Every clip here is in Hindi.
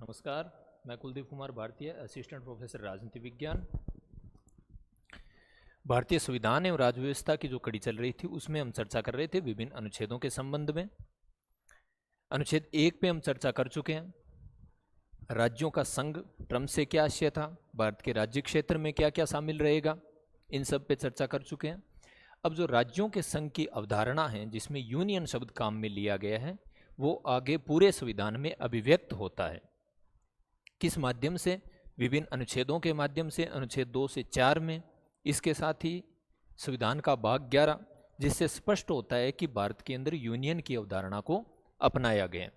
नमस्कार, मैं कुलदीप कुमार भारतीय, असिस्टेंट प्रोफेसर राजनीति विज्ञान। भारतीय संविधान एवं राज्य व्यवस्था की जो कड़ी चल रही थी उसमें हम चर्चा कर रहे थे विभिन्न अनुच्छेदों के संबंध में। अनुच्छेद 1 पे हम चर्चा कर चुके हैं। राज्यों का संघ क्रम से क्या आशय था, भारत के राज्य क्षेत्र में क्या क्या शामिल रहेगा, इन सब पे चर्चा कर चुके हैं। अब जो राज्यों के संघ की अवधारणा है जिसमें यूनियन शब्द काम में लिया गया है वो आगे पूरे संविधान में अभिव्यक्त होता है। किस माध्यम से? विभिन्न अनुच्छेदों के माध्यम से, अनुच्छेद 2 से 4 में, इसके साथ ही संविधान का भाग 11, जिससे स्पष्ट होता है कि भारत के अंदर यूनियन की अवधारणा को अपनाया गया।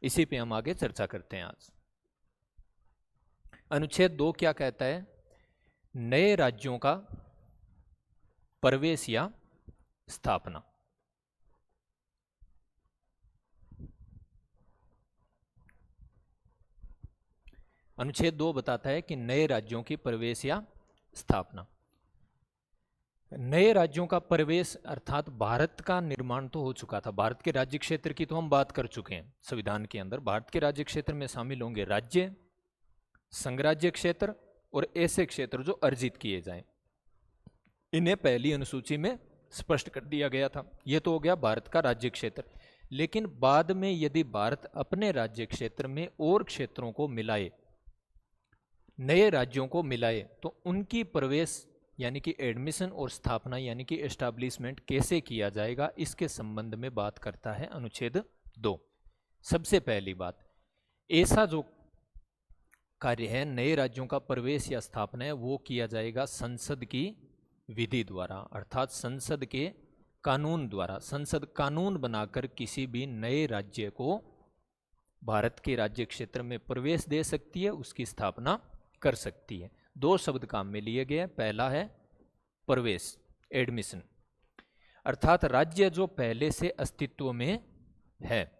इसी पे हम आगे चर्चा करते हैं आज। अनुच्छेद 2 क्या कहता है? नए राज्यों का प्रवेश या स्थापना। अनुच्छेद 2 बताता है कि नए राज्यों की प्रवेश या स्थापना। नए राज्यों का प्रवेश अर्थात भारत का निर्माण तो हो चुका था। भारत के राज्य क्षेत्र की तो हम बात कर चुके हैं। संविधान के अंदर भारत के राज्य क्षेत्र में शामिल होंगे राज्य, संघराज्य क्षेत्र और ऐसे क्षेत्र जो अर्जित किए जाएं। इन्हें पहली अनुसूची में स्पष्ट कर दिया गया था। यह तो हो गया भारत का राज्य क्षेत्र। लेकिन बाद में यदि भारत अपने राज्य क्षेत्र में और क्षेत्रों को मिलाए, नए राज्यों को मिलाए, तो उनकी प्रवेश यानी कि एडमिशन और स्थापना यानी कि एस्टैब्लिशमेंट कैसे किया जाएगा, इसके संबंध में बात करता है अनुच्छेद 2। सबसे पहली बात, ऐसा जो कार्य है नए राज्यों का प्रवेश या स्थापना है वो किया जाएगा संसद की विधि द्वारा, अर्थात संसद के कानून द्वारा। संसद कानून बनाकर किसी भी नए राज्य को भारत के राज्य क्षेत्र में प्रवेश दे सकती है, उसकी स्थापना कर सकती है। 2 शब्द काम में लिए गए। पहला है प्रवेश, एडमिशन, अर्थात राज्य जो पहले से अस्तित्व में है।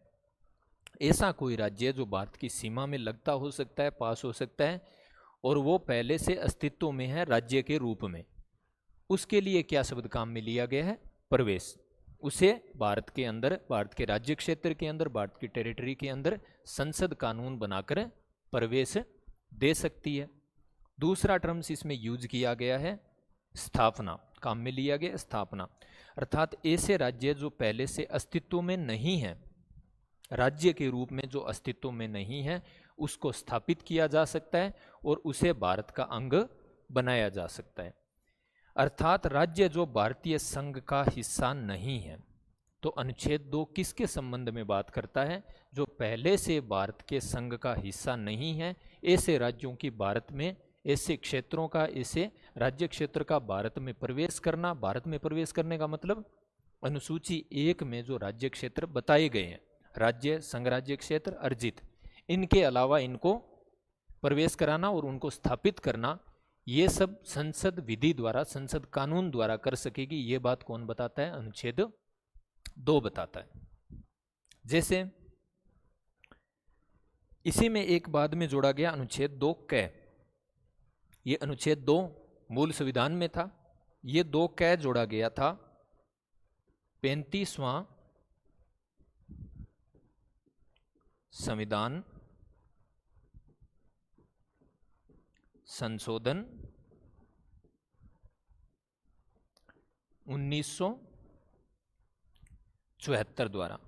ऐसा कोई राज्य जो भारत की सीमा में लगता हो सकता है, पास हो सकता है, और वो पहले से अस्तित्व में है राज्य के रूप में, उसके लिए क्या शब्द काम में लिया गया है? प्रवेश। उसे भारत के अंदर, भारत के राज्य क्षेत्र के अंदर, भारत की टेरिटरी के अंदर संसद कानून बनाकर प्रवेश दे सकती है। दूसरा टर्म्स इसमें यूज किया गया है स्थापना, काम में लिया गया स्थापना, अर्थात ऐसे राज्य जो पहले से अस्तित्व में नहीं है, राज्य के रूप में जो अस्तित्व में नहीं है, उसको स्थापित किया जा सकता है और उसे भारत का अंग बनाया जा सकता है। अर्थात राज्य जो भारतीय संघ का हिस्सा नहीं है। तो अनुच्छेद 2 किसके संबंध में बात करता है? जो पहले से भारत के संघ का हिस्सा नहीं है, ऐसे राज्यों की भारत में, ऐसे क्षेत्रों का, ऐसे राज्य क्षेत्र का भारत में प्रवेश करना। भारत में प्रवेश करने का मतलब अनुसूची 1 में जो राज्य क्षेत्र बताए गए हैं, राज्य, संघराज्य क्षेत्र, अर्जित, इनके अलावा इनको प्रवेश कराना और उनको स्थापित करना, ये सब संसद विधि द्वारा, संसद कानून द्वारा कर सकेगी। ये बात कौन बताता है? अनुच्छेद 2 बताता है। जैसे इसी में एक बाद में जोड़ा गया अनुच्छेद 2 कै। ये अनुच्छेद 2 मूल संविधान में था, ये 2 कै जोड़ा गया था 35वां संविधान संशोधन 1974 द्वारा,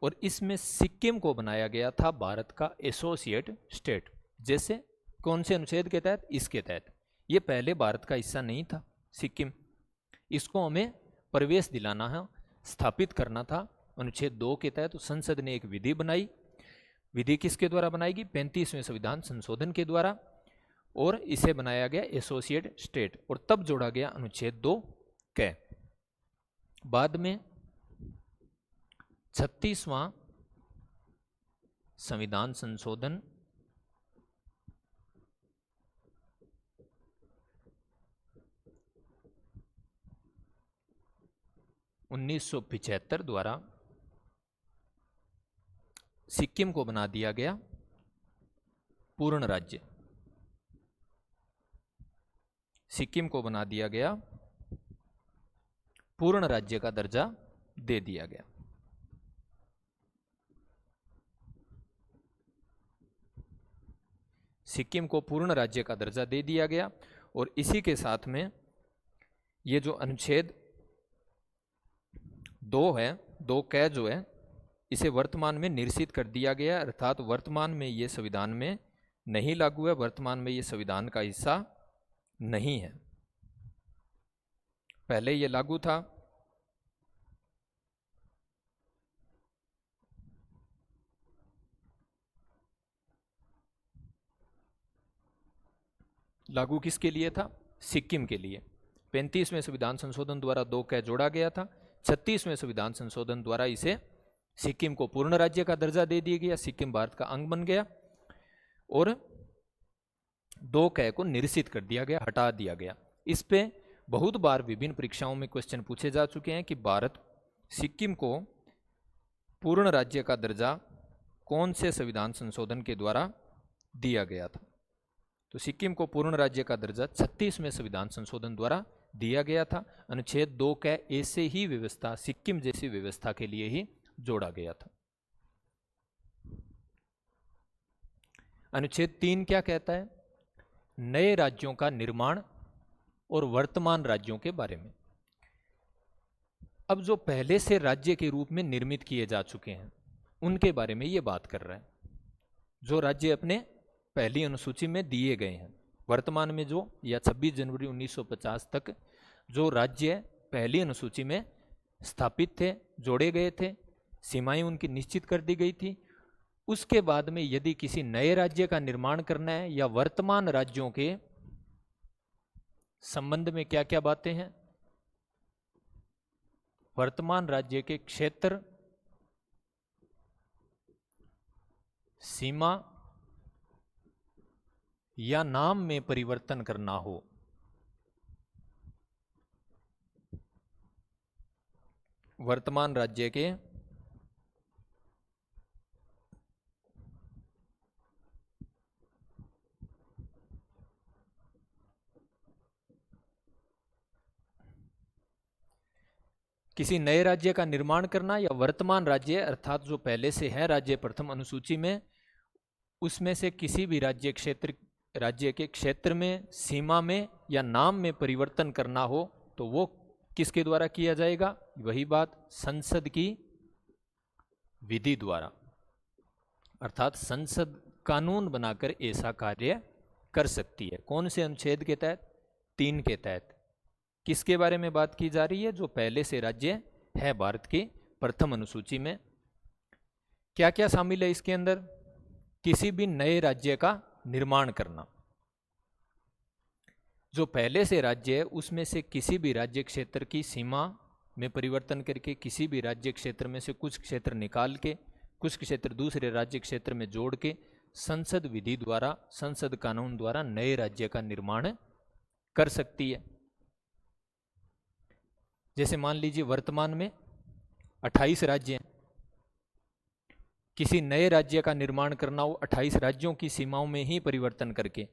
और इसमें सिक्किम को बनाया गया था भारत का एसोसिएट स्टेट। जैसे कौन से अनुच्छेद के तहत? इसके तहत। ये पहले भारत का हिस्सा नहीं था सिक्किम, इसको हमें प्रवेश दिलाना है, स्थापित करना था अनुच्छेद 2 के तहत। तो संसद ने एक विधि बनाई। विधि किसके द्वारा बनाएगी? 35वें संविधान संशोधन के द्वारा, और इसे बनाया गया एसोसिएट स्टेट, और तब जोड़ा गया अनुच्छेद 2 कै। बाद में 36वां संविधान संशोधन 1975 द्वारा सिक्किम को बना दिया गया पूर्ण राज्य। सिक्किम को बना दिया गया पूर्ण राज्य का दर्जा दे दिया गया। सिक्किम को पूर्ण राज्य का दर्जा दे दिया गया। और इसी के साथ में ये जो अनुच्छेद 2 है, 2 क जो है, इसे वर्तमान में निरसित कर दिया गया, अर्थात वर्तमान में ये संविधान में नहीं लागू है, वर्तमान में ये संविधान का हिस्सा नहीं है। पहले ये लागू था। लागू किसके लिए था? सिक्किम के लिए। 35वें संविधान संशोधन द्वारा 2 क जोड़ा गया था। 36वें संविधान संशोधन द्वारा इसे सिक्किम को पूर्ण राज्य का दर्जा दे दिया गया, सिक्किम भारत का अंग बन गया। और 2 क को निरसित कर दिया गया, हटा दिया गया। इस पे बहुत बार विभिन्न परीक्षाओं में क्वेश्चन पूछे जा चुके हैं कि भारत सिक्किम को पूर्ण राज्य का दर्जा कौन से संविधान संशोधन के द्वारा दिया गया था? तो सिक्किम को पूर्ण राज्य का दर्जा 36वें संविधान संशोधन द्वारा दिया गया था। अनुच्छेद 2 क ऐसे ही व्यवस्था, सिक्किम जैसी व्यवस्था के लिए ही जोड़ा गया था। अनुच्छेद 3 क्या कहता है? नए राज्यों का निर्माण और वर्तमान राज्यों के बारे में। अब जो पहले से राज्य के रूप में निर्मित किए जा चुके हैं उनके बारे में ये बात कर रहा है। जो राज्य अपने पहली अनुसूची में दिए गए हैं, वर्तमान में जो, या 26 जनवरी 1950 तक जो राज्य पहली अनुसूची में स्थापित थे, जोड़े गए थे, सीमाएं उनकी निश्चित कर दी गई थी, उसके बाद में यदि किसी नए राज्य का निर्माण करना है या वर्तमान राज्यों के संबंध में क्या क्या बातें हैं? वर्तमान राज्य के क्षेत्र, सीमा या नाम में परिवर्तन करना हो, वर्तमान राज्य के किसी नए राज्य का निर्माण करना या वर्तमान राज्य अर्थात जो पहले से है राज्य प्रथम अनुसूची में, उसमें से किसी भी राज्य के क्षेत्र में, सीमा में या नाम में परिवर्तन करना हो तो वो किसके द्वारा किया जाएगा? वही बात, संसद की विधि द्वारा। अर्थात संसद कानून बनाकर ऐसा कार्य कर सकती है। कौन से अनुच्छेद के तहत? 3 के तहत। किसके बारे में बात की जा रही है? जो पहले से राज्य है भारत की प्रथम अनुसूची में। क्या क्या शामिल है इसके अंदर? किसी भी नए राज्य का निर्माण करना। जो पहले से राज्य है उसमें से किसी भी राज्य क्षेत्र की सीमा में परिवर्तन करके, किसी भी राज्य क्षेत्र में से कुछ क्षेत्र निकाल के, कुछ क्षेत्र दूसरे राज्य क्षेत्र में जोड़ के संसद विधि द्वारा, संसद कानून द्वारा नए राज्य का निर्माण कर सकती है। जैसे मान लीजिए वर्तमान में 28 राज्य हैं, किसी नए राज्य का निर्माण करना हो 28 राज्यों की सीमाओं में ही परिवर्तन करके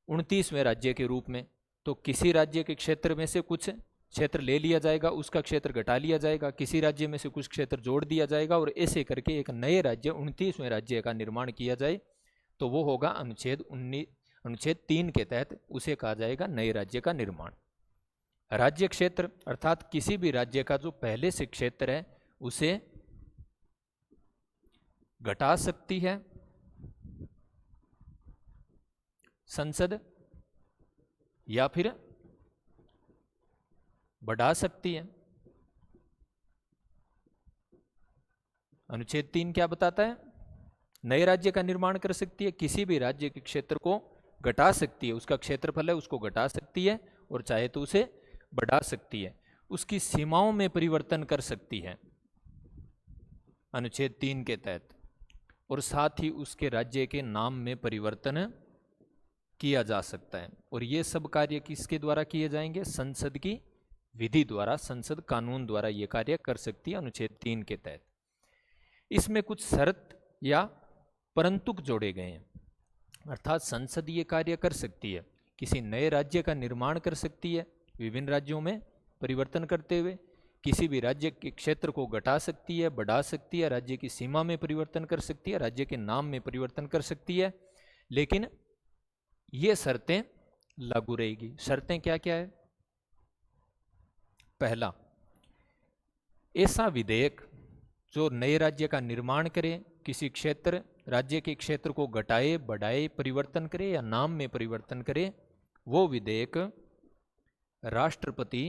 29वें राज्य के रूप में, तो किसी राज्य के क्षेत्र में से कुछ क्षेत्र ले लिया जाएगा, उसका क्षेत्र घटा लिया जाएगा, किसी राज्य में से कुछ क्षेत्र जोड़ दिया जाएगा और ऐसे करके एक नए राज्य 29वें राज्य का निर्माण किया जाए तो वो होगा अनुच्छेद 3 के तहत, उसे कहा जाएगा नए राज्य का निर्माण। राज्य क्षेत्र अर्थात किसी भी राज्य का जो पहले से क्षेत्र है उसे घटा सकती है संसद या फिर बढ़ा सकती है। अनुच्छेद 3 क्या बताता है? नए राज्य का निर्माण कर सकती है, किसी भी राज्य के क्षेत्र को घटा सकती है, उसका क्षेत्रफल है उसको घटा सकती है और चाहे तो उसे बढ़ा सकती है, उसकी सीमाओं में परिवर्तन कर सकती है अनुच्छेद 3 के तहत, और साथ ही उसके राज्य के नाम में परिवर्तन किया जा सकता है। और ये सब कार्य किसके द्वारा किए जाएंगे? संसद की विधि द्वारा, संसद कानून द्वारा ये कार्य कर सकती है अनुच्छेद 3 के तहत। इसमें कुछ शर्त या परंतुक जोड़े गए हैं, अर्थात संसद ये कार्य कर सकती है, किसी नए राज्य का निर्माण कर सकती है विभिन्न राज्यों में परिवर्तन करते हुए, किसी भी राज्य के क्षेत्र को घटा सकती है, बढ़ा सकती है, राज्य की सीमा में परिवर्तन कर सकती है, राज्य के नाम में परिवर्तन कर सकती है, लेकिन ये शर्तें लागू रहेगी। शर्तें क्या क्या है? पहला, ऐसा विधेयक जो नए राज्य का निर्माण करे, किसी क्षेत्र राज्य के क्षेत्र को घटाए बढ़ाए परिवर्तन करे या नाम में परिवर्तन करे, वो विधेयक राष्ट्रपति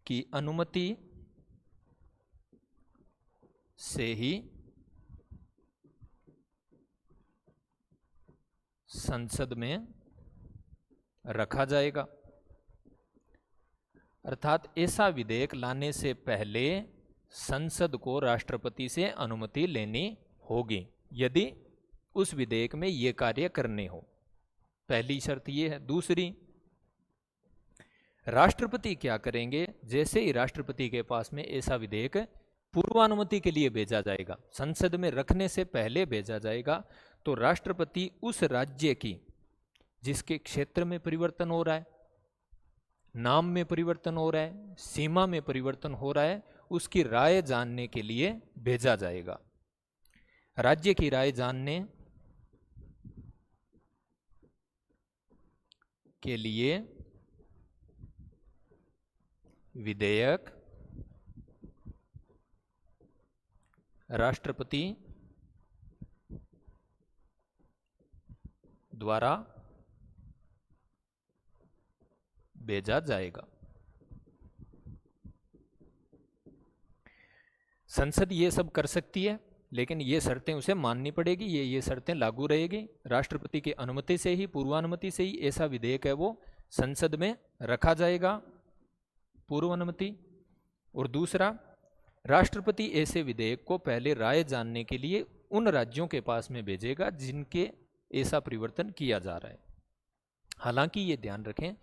की अनुमति से ही संसद में रखा जाएगा। अर्थात ऐसा विधेयक लाने से पहले संसद को राष्ट्रपति से अनुमति लेनी होगी यदि उस विधेयक में ये कार्य करने हो। पहली शर्त ये है। दूसरी, राष्ट्रपति क्या करेंगे? जैसे ही राष्ट्रपति के पास में ऐसा विधेयक पूर्वानुमति के लिए भेजा जाएगा, संसद में रखने से पहले भेजा जाएगा, तो राष्ट्रपति उस राज्य की जिसके क्षेत्र में परिवर्तन हो रहा है, नाम में परिवर्तन हो रहा है, सीमा में परिवर्तन हो रहा है, उसकी राय जानने के लिए भेजा जाएगा। राज्य की राय जानने के लिए विधेयक राष्ट्रपति द्वारा भेजा जाएगा। संसद ये सब कर सकती है, लेकिन ये शर्तें उसे माननी पड़ेगी। ये शर्तें लागू रहेगी। राष्ट्रपति की अनुमति से ही, पूर्वानुमति से ही ऐसा विधेयक है वो संसद में रखा जाएगा, पूर्व अनुमति। और दूसरा, राष्ट्रपति ऐसे विधेयक को पहले राय जानने के लिए उन राज्यों के पास में भेजेगा जिनके ऐसा परिवर्तन किया जा रहा है। हालांकि ये ध्यान रखें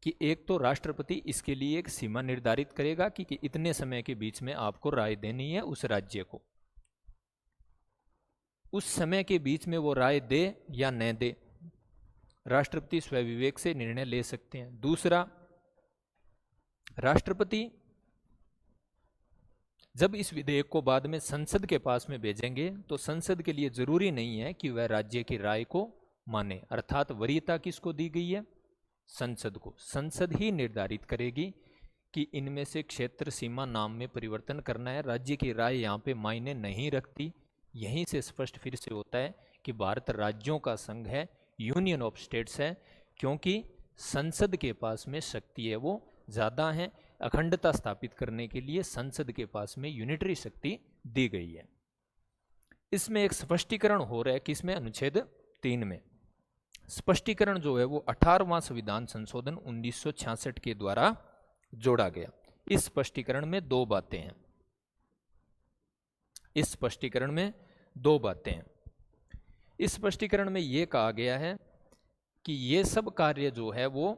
कि एक तो राष्ट्रपति इसके लिए एक सीमा निर्धारित करेगा कि इतने समय के बीच में आपको राय देनी है उस राज्य को। उस समय के बीच में वो राय दे या न दे, राष्ट्रपति स्वविवेक से निर्णय ले सकते हैं। दूसरा, राष्ट्रपति जब इस विधेयक को बाद में संसद के पास में भेजेंगे तो संसद के लिए जरूरी नहीं है कि वह राज्य की राय को माने। अर्थात वरीयता किसको दी गई है? संसद को। संसद ही निर्धारित करेगी कि इनमें से क्षेत्र, सीमा, नाम में परिवर्तन करना है। राज्य की राय यहाँ पे मायने नहीं रखती। यहीं से स्पष्ट फिर से होता है कि भारत राज्यों का संघ है, यूनियन ऑफ स्टेट्स है, क्योंकि संसद के पास में शक्ति है वो ज़्यादा है। अखंडता स्थापित करने के लिए संसद के पास में यूनिटरी शक्ति दी गई है। इसमें एक स्पष्टीकरण हो रहा है कि इसमें अनुच्छेद 3 में स्पष्टीकरण जो है वो 18वां संविधान संशोधन 1966 के द्वारा जोड़ा गया। इस स्पष्टीकरण में दो बातें हैं। इस स्पष्टीकरण में दो बातें हैं। इस स्पष्टीकरण में यह कहा गया है कि ये सब कार्य जो है वो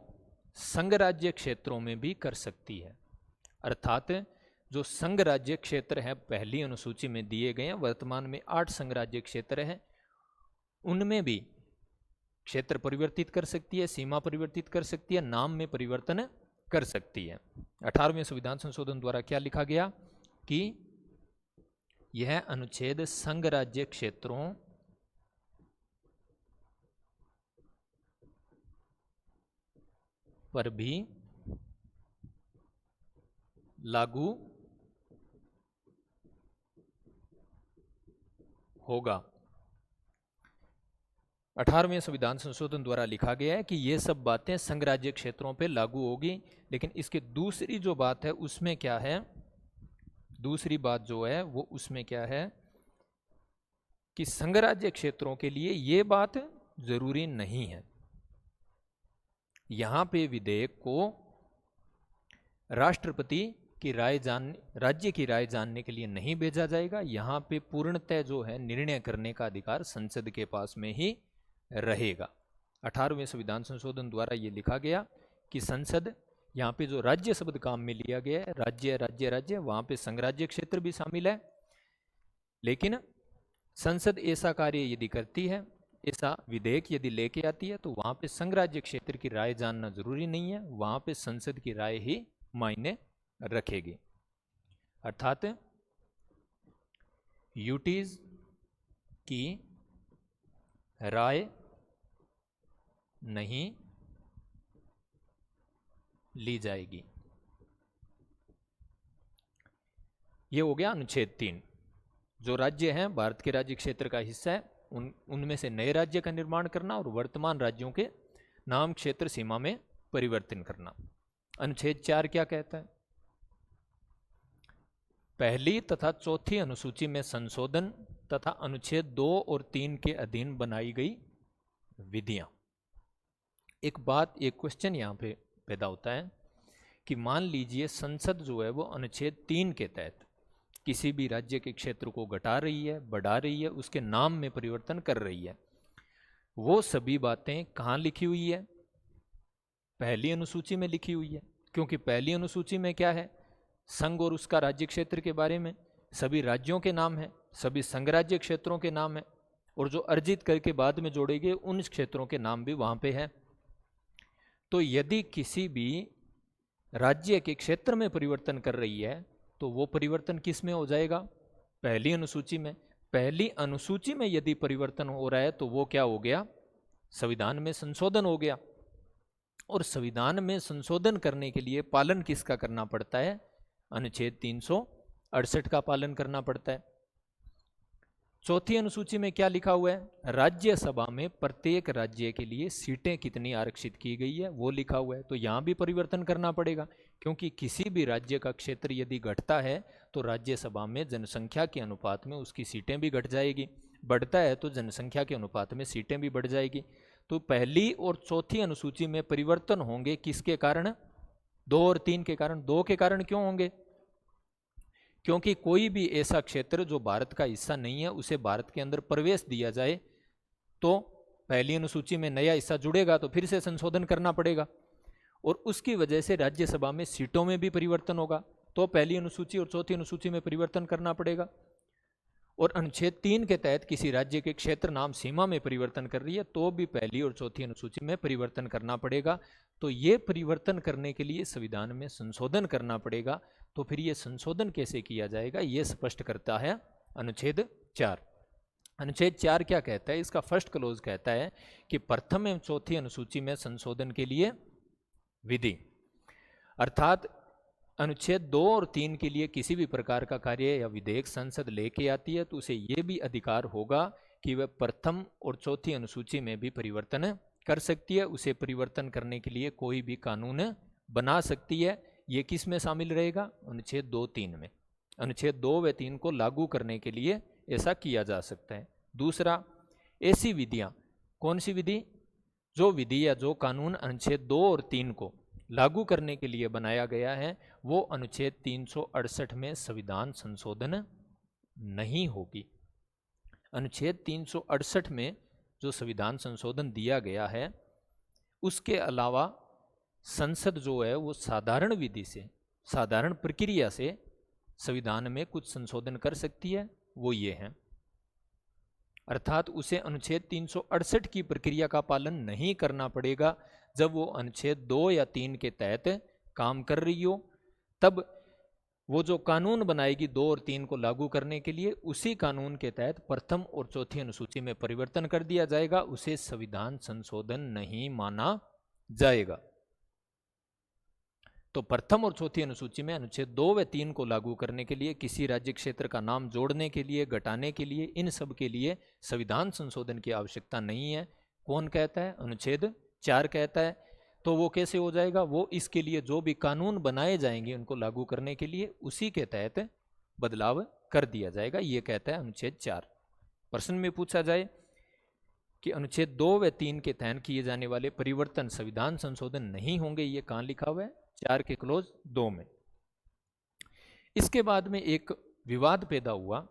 संघ राज्य क्षेत्रों में भी कर सकती है। अर्थात जो संघ राज्य क्षेत्र है पहली अनुसूची में दिए गए हैं, वर्तमान में 8 संघ राज्य क्षेत्र हैं, उनमें भी क्षेत्र परिवर्तित कर सकती है, सीमा परिवर्तित कर सकती है, नाम में परिवर्तन कर सकती है। 18वें संविधान संशोधन द्वारा क्या लिखा गया कि यह अनुच्छेद संघ राज्य क्षेत्रों पर भी लागू होगा। 18वें संविधान संशोधन द्वारा लिखा गया है कि ये सब बातें संघ राज्य क्षेत्रों पे लागू होगी। लेकिन इसकी दूसरी जो बात है उसमें क्या है, दूसरी बात जो है वो उसमें क्या है कि संघ राज्य क्षेत्रों के लिए ये बात जरूरी नहीं है। यहां पे विधेयक को राष्ट्रपति की राय राज्य की राय जानने के लिए नहीं भेजा जाएगा। यहां पे पूर्णतः जो है निर्णय करने का अधिकार संसद के पास में ही रहेगा। 18वें संविधान संशोधन द्वारा ये लिखा गया कि संसद, यहाँ पे जो राज्य शब्द काम में लिया गया है, राज्य राज्य राज्य, वहां पे संघ राज्य क्षेत्र भी शामिल है। लेकिन संसद ऐसा कार्य यदि करती है, ऐसा विधेयक यदि लेके आती है, तो वहां पे संघ राज्य क्षेत्र की राय जानना जरूरी नहीं है, वहां पे संसद की राय ही मायने रखेगी। अर्थात यूटीज की राय नहीं ली जाएगी। ये हो गया अनुच्छेद 3। जो राज्य हैं भारत के राज्य क्षेत्र का हिस्सा है उनमें से नए राज्य का निर्माण करना और वर्तमान राज्यों के नाम क्षेत्र सीमा में परिवर्तन करना। अनुच्छेद 4 क्या कहता है? पहली तथा चौथी अनुसूची में संशोधन तथा अनुच्छेद 2 और 3 के अधीन बनाई गई विधियां। एक बात, एक क्वेश्चन यहां पे पैदा होता है कि मान लीजिए संसद जो है वो अनुच्छेद 3 के तहत किसी भी राज्य के क्षेत्र को घटा रही है, बढ़ा रही है, उसके नाम में परिवर्तन कर रही है। वो सभी बातें कहाँ लिखी हुई है? पहली अनुसूची में लिखी हुई है, क्योंकि पहली अनुसूची में क्या है? संघ और उसका राज्य क्षेत्र के बारे में सभी राज्यों के नाम है, सभी संघ राज्य क्षेत्रों के नाम है, और जो अर्जित करके बाद में जोड़े गए उन क्षेत्रों के नाम भी वहां पे है। तो यदि किसी भी राज्य के क्षेत्र में परिवर्तन कर रही है तो वो परिवर्तन किस में हो जाएगा? पहली अनुसूची में। पहली अनुसूची में यदि परिवर्तन हो रहा है तो वो क्या हो गया? संविधान में संशोधन हो गया। और संविधान में संशोधन करने के लिए पालन किसका करना पड़ता है? अनुच्छेद 368 का पालन करना पड़ता है। चौथी अनुसूची में क्या लिखा हुआ है? राज्यसभा में प्रत्येक राज्य के लिए सीटें कितनी आरक्षित की गई है वो लिखा हुआ है। तो यहां भी परिवर्तन करना पड़ेगा, क्योंकि किसी भी राज्य का क्षेत्र यदि घटता है तो राज्यसभा में जनसंख्या के अनुपात में उसकी सीटें भी घट जाएगी, बढ़ता है तो जनसंख्या के अनुपात में सीटें भी बढ़ जाएगी। तो पहली और चौथी अनुसूची में परिवर्तन होंगे किसके कारण? 2 और 3 के कारण। 2 के कारण क्यों होंगे? क्योंकि कोई भी ऐसा क्षेत्र जो भारत का हिस्सा नहीं है उसे भारत के अंदर प्रवेश दिया जाए तो पहली अनुसूची में नया हिस्सा जुड़ेगा तो फिर से संशोधन करना पड़ेगा, और उसकी वजह से राज्यसभा में सीटों में भी परिवर्तन होगा तो पहली अनुसूची और चौथी अनुसूची में परिवर्तन करना पड़ेगा। और अनुच्छेद 3 के तहत किसी राज्य के क्षेत्र नाम सीमा में परिवर्तन कर रही है तो भी पहली और चौथी अनुसूची में परिवर्तन करना पड़ेगा। तो ये परिवर्तन करने के लिए संविधान में संशोधन करना पड़ेगा। तो फिर ये संशोधन कैसे किया जाएगा ये स्पष्ट करता है अनुच्छेद 4। अनुच्छेद 4 क्या कहता है? इसका फर्स्ट क्लोज कहता है कि प्रथम एवं चौथी अनुसूची में संशोधन के लिए विधि, अर्थात अनुच्छेद 2 और 3 के लिए किसी भी प्रकार का कार्य या विधेयक संसद लेके आती है तो उसे ये भी अधिकार होगा कि वह प्रथम और चौथी अनुसूची में भी परिवर्तन कर सकती है। उसे परिवर्तन करने के लिए कोई भी कानून बना सकती है। ये किस में शामिल रहेगा? अनुच्छेद 2, 3 में। अनुच्छेद 2 व 3 को लागू करने के लिए ऐसा किया जा सकता है। दूसरा, ऐसी विधियां, कौन सी विधि? जो विधि या जो कानून अनुच्छेद 2 और 3 को लागू करने के लिए बनाया गया है वो अनुच्छेद 368 में संविधान संशोधन नहीं होगी। अनुच्छेद 368 में जो संविधान संशोधन दिया गया है उसके अलावा संसद जो है वो साधारण विधि से, साधारण प्रक्रिया से संविधान में कुछ संशोधन कर सकती है, वो ये है। अर्थात उसे अनुच्छेद 368 की प्रक्रिया का पालन नहीं करना पड़ेगा। जब वो अनुच्छेद 2 या 3 के तहत काम कर रही हो तब वो जो कानून बनाएगी 2 और 3 को लागू करने के लिए, उसी कानून के तहत प्रथम और चौथी अनुसूची में परिवर्तन कर दिया जाएगा। उसे संविधान संशोधन नहीं माना जाएगा। तो प्रथम और चौथी अनुसूची में अनुच्छेद 2 व 3 को लागू करने के लिए, किसी राज्य क्षेत्र का नाम जोड़ने के लिए, घटाने के लिए, इन सब के लिए संविधान संशोधन की आवश्यकता नहीं है। कौन कहता है? अनुच्छेद 4 कहता है। तो वो कैसे हो जाएगा? वो इसके लिए जो भी कानून बनाए जाएंगे उनको लागू करने के लिए उसी के तहत बदलाव कर दिया जाएगा, ये कहता है अनुच्छेद 4। प्रश्न में पूछा जाए कि अनुच्छेद 2 व 3 के तहत किए जाने वाले परिवर्तन संविधान संशोधन नहीं होंगे, ये कहाँ लिखा हुआ है? 4 के क्लोज 2 में। इसके बाद में एक विवाद पैदा हुआ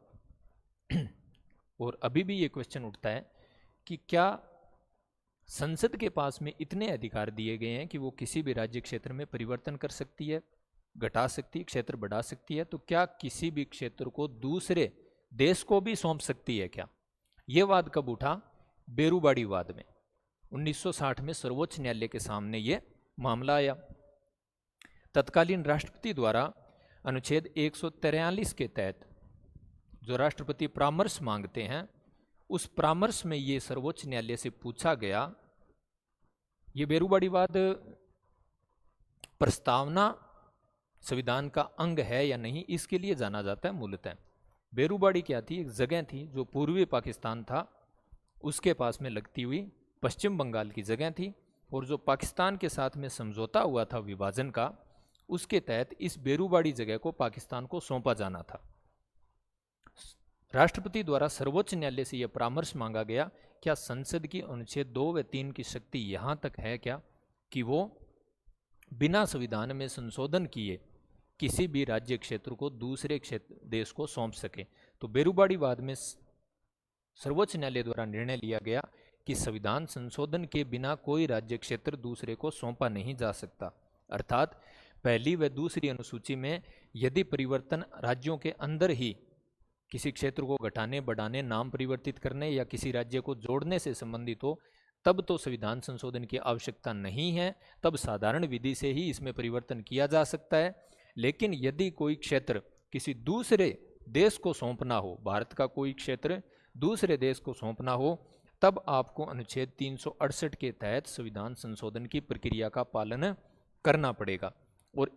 और अभी भी ये क्वेश्चन उठता है कि क्या संसद के पास में इतने अधिकार दिए गए हैं कि वो किसी भी राज्य क्षेत्र में परिवर्तन कर सकती है, घटा सकती है, क्षेत्र बढ़ा सकती है, तो क्या किसी भी क्षेत्र को दूसरे देश को भी सौंप सकती है क्या? ये वाद कब उठा? बेरुबाड़ी वाद में 1960 में सर्वोच्च न्यायालय के सामने ये मामला आया। तत्कालीन राष्ट्रपति द्वारा अनुच्छेद 143 के तहत जो राष्ट्रपति परामर्श मांगते हैं उस परामर्श में ये सर्वोच्च न्यायालय से पूछा गया, ये बेरूबाड़ीवाद प्रस्तावना संविधान का अंग है या नहीं, इसके लिए जाना जाता है मूलतः। बेरूबाड़ी क्या थी? एक जगह थी जो पूर्वी पाकिस्तान था उसके पास में लगती हुई पश्चिम बंगाल की जगह थी, और जो पाकिस्तान के साथ में समझौता हुआ था विभाजन का, उसके तहत इस बेरूबाड़ी जगह को पाकिस्तान को सौंपा जाना था। राष्ट्रपति द्वारा सर्वोच्च न्यायालय से यह परामर्श मांगा गया, क्या संसद की अनुच्छेद 2 व 3 की शक्ति यहाँ तक है क्या कि वो बिना संविधान में संशोधन किए किसी भी राज्य क्षेत्र को दूसरे देश को सौंप सके? तो बेरूबाड़ीवाद में सर्वोच्च न्यायालय द्वारा निर्णय लिया गया कि संविधान संशोधन के बिना कोई राज्य क्षेत्र दूसरे को सौंपा नहीं जा सकता। अर्थात पहली व दूसरी अनुसूची में यदि परिवर्तन राज्यों के अंदर ही किसी क्षेत्र को घटाने, बढ़ाने, नाम परिवर्तित करने या किसी राज्य को जोड़ने से संबंधित हो, तब तो संविधान संशोधन की आवश्यकता नहीं है, तब साधारण विधि से ही इसमें परिवर्तन किया जा सकता है। लेकिन यदि कोई क्षेत्र किसी दूसरे देश को सौंपना हो, भारत का कोई क्षेत्र दूसरे देश को सौंपना हो, तब आपको अनुच्छेद 368 के तहत संविधान संशोधन की प्रक्रिया का पालन करना पड़ेगा। और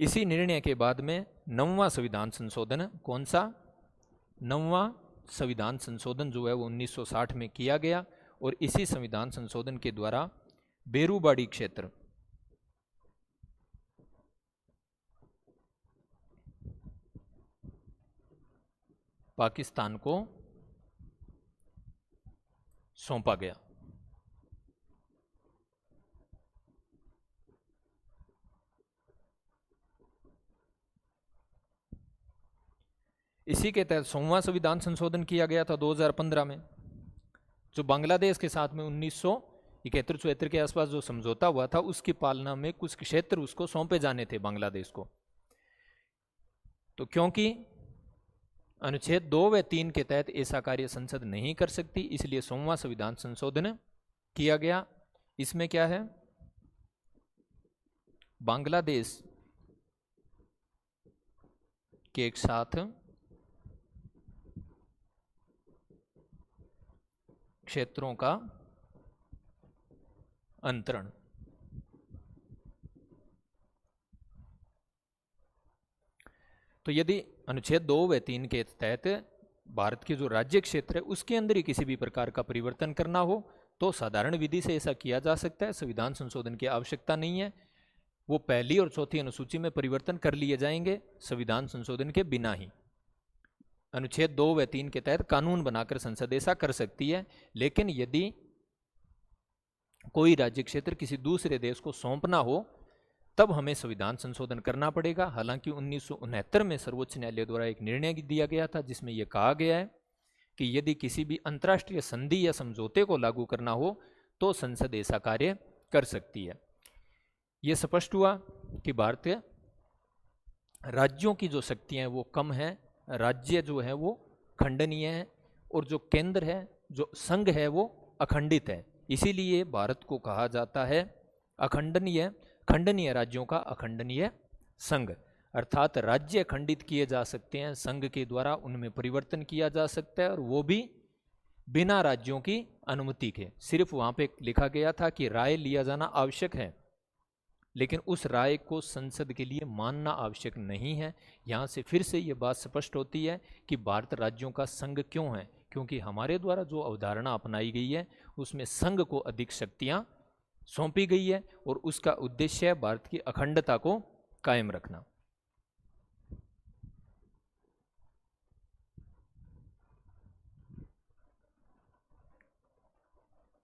इसी निर्णय के बाद में 9वां संविधान संशोधन, कौन सा? 9वां संविधान संशोधन जो है वो 1960 में किया गया, और इसी संविधान संशोधन के द्वारा बेरूबाड़ी क्षेत्र पाकिस्तान को सौंपा गया। इसी के तहत 100वां संविधान संशोधन किया गया था 2015 में, जो बांग्लादेश के साथ में 1971-74 के आसपास जो समझौता हुआ था, उसकी पालना में कुछ क्षेत्र उसको सौंपे जाने थे बांग्लादेश को। तो क्योंकि अनुच्छेद 2 व 3 के तहत ऐसा कार्य संसद नहीं कर सकती, इसलिए 100वां संविधान संशोधन किया गया। इसमें क्या है? बांग्लादेश के एक साथ क्षेत्रों का अंतरण। तो यदि अनुच्छेद 2 व 3 के तहत भारत के जो राज्य क्षेत्र है उसके अंदर ही किसी भी प्रकार का परिवर्तन करना हो, तो साधारण विधि से ऐसा किया जा सकता है, संविधान संशोधन की आवश्यकता नहीं है। वो पहली और चौथी अनुसूची में परिवर्तन कर लिए जाएंगे संविधान संशोधन के बिना ही। अनुच्छेद 2 व 3 के तहत कानून बनाकर संसद ऐसा कर सकती है। लेकिन यदि कोई राज्य क्षेत्र किसी दूसरे देश को सौंपना हो, तब हमें संविधान संशोधन करना पड़ेगा। हालांकि 1969 में सर्वोच्च न्यायालय द्वारा एक निर्णय दिया गया था जिसमें यह कहा गया है कि यदि किसी भी अंतर्राष्ट्रीय संधि या समझौते को लागू करना हो तो संसद ऐसा कार्य कर सकती है। यह स्पष्ट हुआ कि भारतीय राज्यों की जो शक्तियां हैं वो कम है, राज्य जो है वो खंडनीय है, और जो केंद्र है, जो संघ है, वो अखंडित है। इसीलिए भारत को कहा जाता है अखंडनीय, खंडनीय राज्यों का अखंडनीय संघ। अर्थात राज्य खंडित किए जा सकते हैं संघ के द्वारा, उनमें परिवर्तन किया जा सकता है, और वो भी बिना राज्यों की अनुमति के। सिर्फ वहां पे लिखा गया था कि राय लिया जाना आवश्यक है, लेकिन उस राय को संसद के लिए मानना आवश्यक नहीं है। यहाँ से फिर से ये बात स्पष्ट होती है कि भारत राज्यों का संघ क्यों है, क्योंकि हमारे द्वारा जो अवधारणा अपनाई गई है उसमें संघ को अधिक शक्तियाँ सौंपी गई है, और उसका उद्देश्य है भारत की अखंडता को कायम रखना।